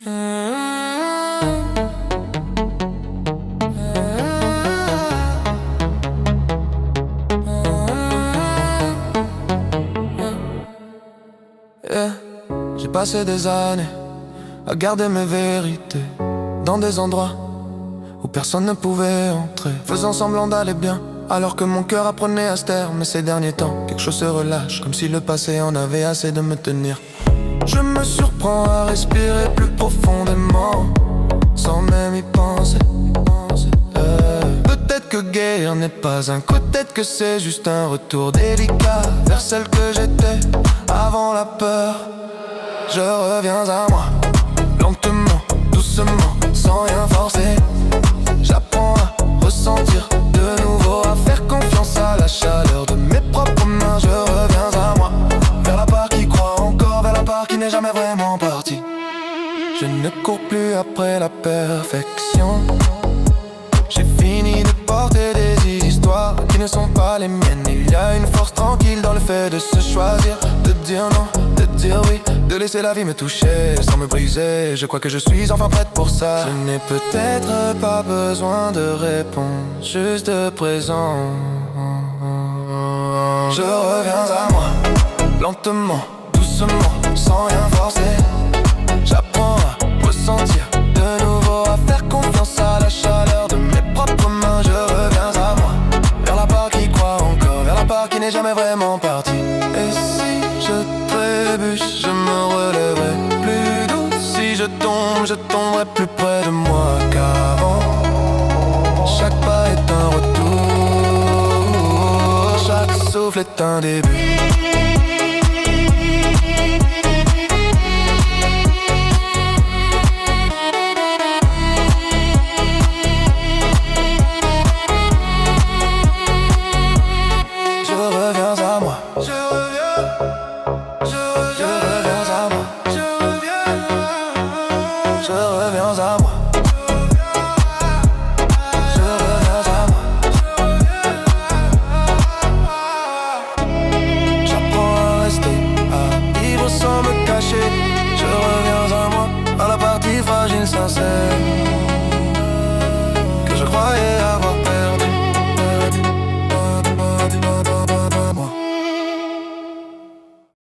Yeah. J'ai passé des années à garder mes vérités dans des endroits où personne ne pouvait entrer, faisant semblant d'aller bien alors que mon cœur apprenait à se taire. Mais ces derniers temps, quelque chose se relâche, comme si le passé en avait assez de me tenir. Je me surprends à respirer plus profondément, sans même y penser. Peut-être que guérir n'est pas un coup de tête, que c'est juste un retour délicat vers celle que j'étais avant la peur. Je reviens à moi, lentement, doucement, sans rien forcer. J'apprends à ressentir de nouveau, à faire confiance à la chaleur de mes propres mains. Je reviens à moi, vers la part qui croit encore, vers la part qui n'est jamais vraiment partie. Je ne cours plus après la perfection. J'ai fini de porter des histoires qui ne sont pas les miennes. Il y a une force tranquille dans le fait de se choisir, de dire non, de dire oui, de laisser la vie me toucher sans me briser. Je crois que je suis enfin prête pour ça. Je n'ai peut-être pas besoin de réponse, juste de présence. Je reviens à moi, lentement, doucement, sans rien forcer. J'apprends à ressentir de nouveau, à faire confiance à la chaleur de mes propres mains. Je reviens à moi, vers la part qui croit encore, vers la part qui n'est jamais vraiment partie. Et si je trébuche, je me relèverai plus doux. Si je tomberai plus près de moi qu'avant. Chaque pas est un retour, chaque souffle est un début. Je reviens à moi. Je reviens à moi. J'apprends à rester, à vivre sans me cacher. Je reviens à moi, à la partie fragile, sincère.